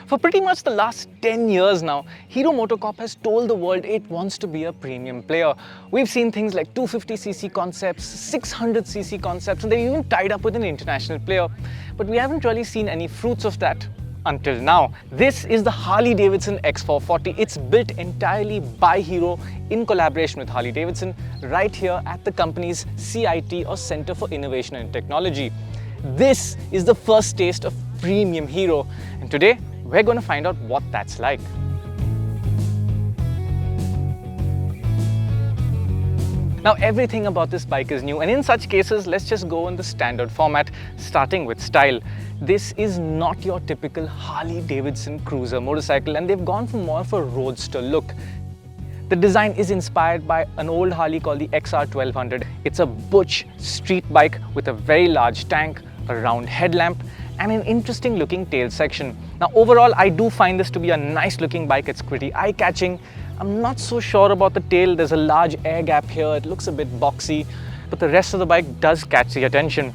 For pretty much the last 10 years now, Hero MotoCorp has told the world it wants to be a premium player. We've seen things like 250cc concepts, 600cc concepts, and they're even tied up with an international player. But we haven't really seen any fruits of that until now. This is the Harley-Davidson X440. It's built entirely by Hero in collaboration with Harley-Davidson right here at the company's CIT, or Center for Innovation and Technology. This is the first taste of premium Hero, and today we're going to find out what that's like. Now, everything about this bike is new, and in such cases, let's just go in the standard format, starting with style. This is not your typical Harley-Davidson cruiser motorcycle, and they've gone for more of a roadster look. The design is inspired by an old Harley called the XR1200. It's a butch street bike with a very large tank, a round headlamp, and an interesting looking tail section. Now overall, I do find this to be a nice looking bike. It's pretty eye-catching. I'm not so sure about the tail. There's a large air gap here. It looks a bit boxy, but the rest of the bike does catch the attention.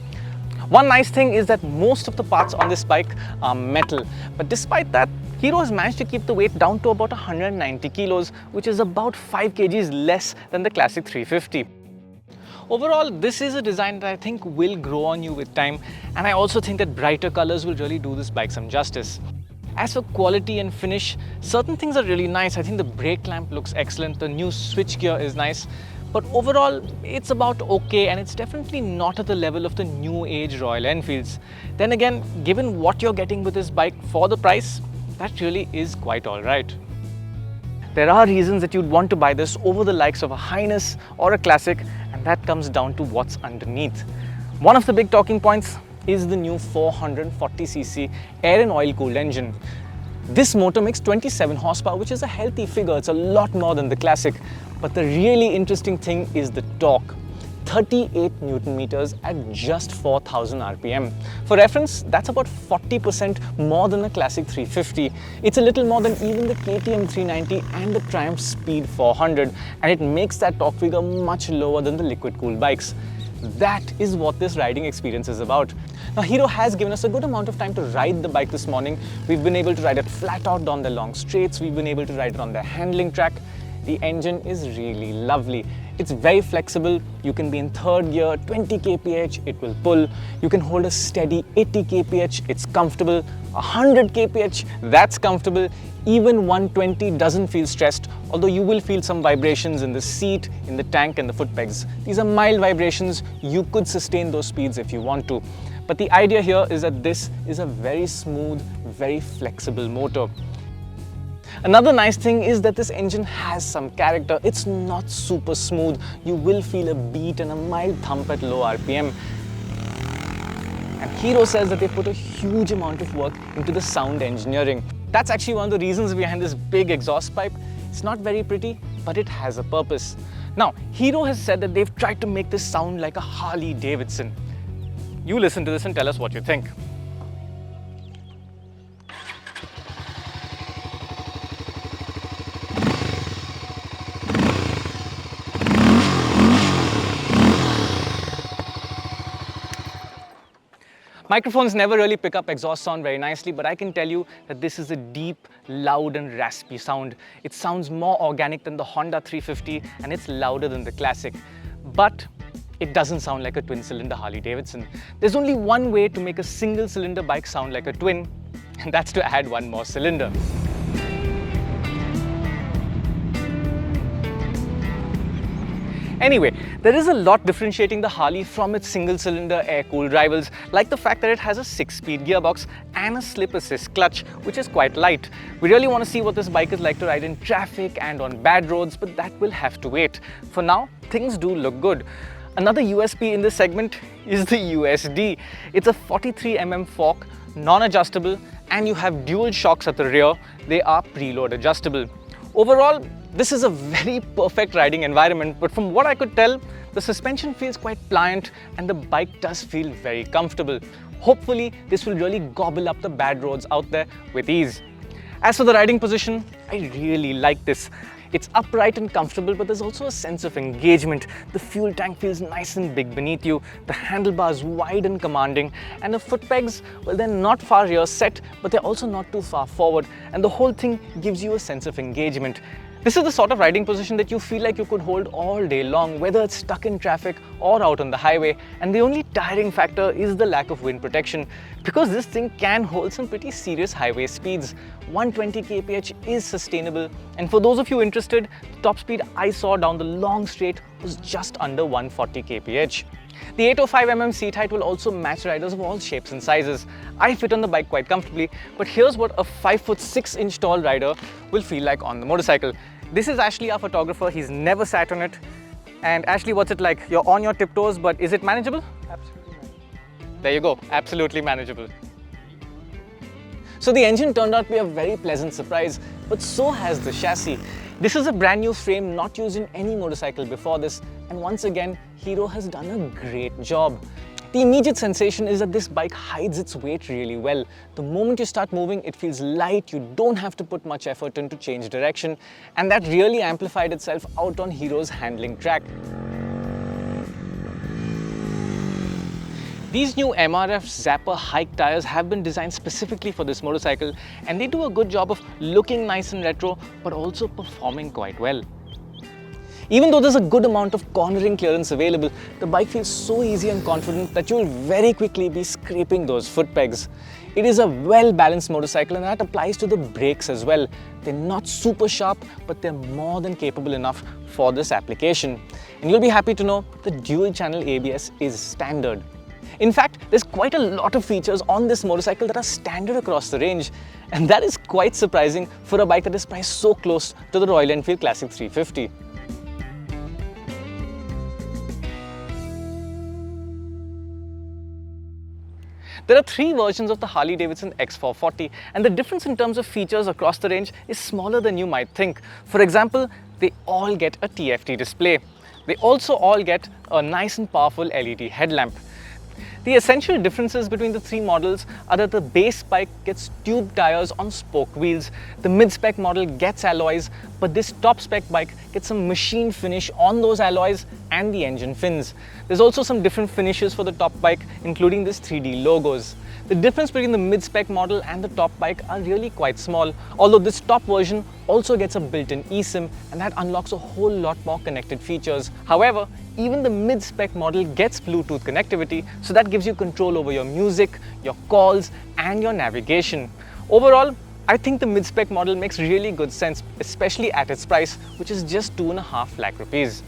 One nice thing is that most of the parts on this bike are metal, but despite that, Hero has managed to keep the weight down to about 190 kilos, which is about 5 kgs less than the classic 350. Overall, this is a design that I think will grow on you with time, and I also think that brighter colors will really do this bike some justice. As for quality and finish, certain things are really nice. I think the brake clamp looks excellent, the new switch gear is nice, but overall it's about okay, and it's definitely not at the level of the new age Royal Enfields. Then again, given what you're getting with this bike for the price, that really is quite alright. There are reasons that you'd want to buy this over the likes of a Highness or a Classic, and that comes down to what's underneath. One of the big talking points is the new 440cc air and oil cooled engine. This motor makes 27 horsepower, which is a healthy figure. It's a lot more than the Classic. But the really interesting thing is the torque. 38 Newton meters at just 4,000 RPM. For reference, that's about 40% more than a classic 350. It's a little more than even the KTM 390 and the Triumph Speed 400, and it makes that torque figure much lower than the liquid-cooled bikes. That is what this riding experience is about. Now, Hero has given us a good amount of time to ride the bike this morning. We've been able to ride it flat out down the long straights. We've been able to ride it on the handling track. The engine is really lovely. It's very flexible. You can be in third gear, 20 kph, it will pull. You can hold a steady 80 kph, it's comfortable. 100 kph, that's comfortable. Even 120 doesn't feel stressed, although you will feel some vibrations in the seat, in the tank and the foot pegs. These are mild vibrations. You could sustain those speeds if you want to. But the idea here is that this is a very smooth, very flexible motor. Another nice thing is that this engine has some character. It's not super smooth. You will feel a beat and a mild thump at low RPM. And Hero says that they put a huge amount of work into the sound engineering. That's actually one of the reasons behind this big exhaust pipe. It's not very pretty, but it has a purpose. Now, Hero has said that they've tried to make this sound like a Harley-Davidson. You listen to this and tell us what you think. Microphones never really pick up exhaust sound very nicely, but I can tell you that this is a deep, loud and raspy sound. It sounds more organic than the Honda 350, and it's louder than the Classic. But it doesn't sound like a twin-cylinder Harley-Davidson. There's only one way to make a single-cylinder bike sound like a twin, and that's to add one more cylinder. Anyway, there is a lot differentiating the Harley from its single-cylinder air-cooled rivals, like the fact that it has a 6-speed gearbox and a slip-assist clutch, which is quite light. We really want to see what this bike is like to ride in traffic and on bad roads, but that will have to wait. For now, things do look good. Another USP in this segment is the USD. It's a 43mm fork, non-adjustable, and you have dual shocks at the rear. They are preload adjustable. Overall, this is a very perfect riding environment, but from what I could tell, the suspension feels quite pliant and the bike does feel very comfortable. Hopefully, this will really gobble up the bad roads out there with ease. As for the riding position, I really like this. It's upright and comfortable, but there's also a sense of engagement. The fuel tank feels nice and big beneath you, the handlebars wide and commanding, and the foot pegs, well, they're not far rear set, but they're also not too far forward, and the whole thing gives you a sense of engagement. This is the sort of riding position that you feel like you could hold all day long, whether it's stuck in traffic or out on the highway. And the only tiring factor is the lack of wind protection, because this thing can hold some pretty serious highway speeds. 120 kph is sustainable, and for those of you interested, the top speed I saw down the long straight was just under 140 kph. The 805mm seat height will also match riders of all shapes and sizes. I fit on the bike quite comfortably, but here's what a 5'6" tall rider will feel like on the motorcycle. This is Ashley, our photographer. He's never sat on it. And Ashley, what's it like? You're on your tiptoes, but is it manageable? Absolutely manageable. There you go, absolutely manageable. So the engine turned out to be a very pleasant surprise, but so has the chassis. This is a brand new frame not used in any motorcycle before this, and once again, Hero has done a great job. The immediate sensation is that this bike hides its weight really well. The moment you start moving, it feels light, you don't have to put much effort in to change direction, and that really amplified itself out on Hero's handling track. These new MRF Zapper hike tires have been designed specifically for this motorcycle, and they do a good job of looking nice and retro, but also performing quite well. Even though there's a good amount of cornering clearance available, the bike feels so easy and confident that you'll very quickly be scraping those foot pegs. It is a well-balanced motorcycle, and that applies to the brakes as well. They're not super sharp, but they're more than capable enough for this application. And you'll be happy to know the dual-channel ABS is standard. In fact, there's quite a lot of features on this motorcycle that are standard across the range, and that is quite surprising for a bike that is priced so close to the Royal Enfield Classic 350. There are three versions of the Harley-Davidson X440, and the difference in terms of features across the range is smaller than you might think. For example, they all get a TFT display. They also all get a nice and powerful LED headlamp. The essential differences between the three models are that the base bike gets tube tires on spoke wheels, the mid-spec model gets alloys, but this top-spec bike gets some machine finish on those alloys and the engine fins. There's also some different finishes for the top bike, including these 3D logos. The difference between the mid-spec model and the top bike are really quite small, although this top version also gets a built-in eSIM, and that unlocks a whole lot more connected features. However, even the mid-spec model gets Bluetooth connectivity, so that gives you control over your music, your calls, and your navigation. Overall, I think the mid-spec model makes really good sense, especially at its price, which is just 2.5 lakh rupees.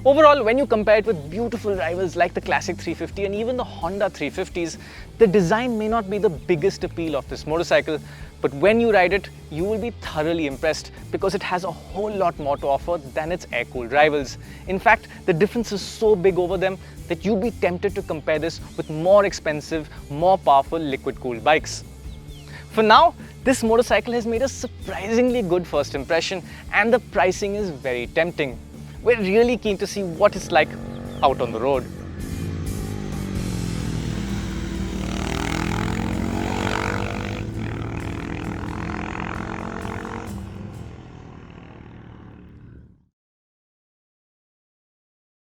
Overall, when you compare it with beautiful rivals like the Classic 350 and even the Honda 350s, the design may not be the biggest appeal of this motorcycle, but when you ride it, you will be thoroughly impressed because it has a whole lot more to offer than its air-cooled rivals. In fact, the difference is so big over them that you'll be tempted to compare this with more expensive, more powerful liquid-cooled bikes. For now, this motorcycle has made a surprisingly good first impression, and the pricing is very tempting. We're really keen to see what it's like out on the road.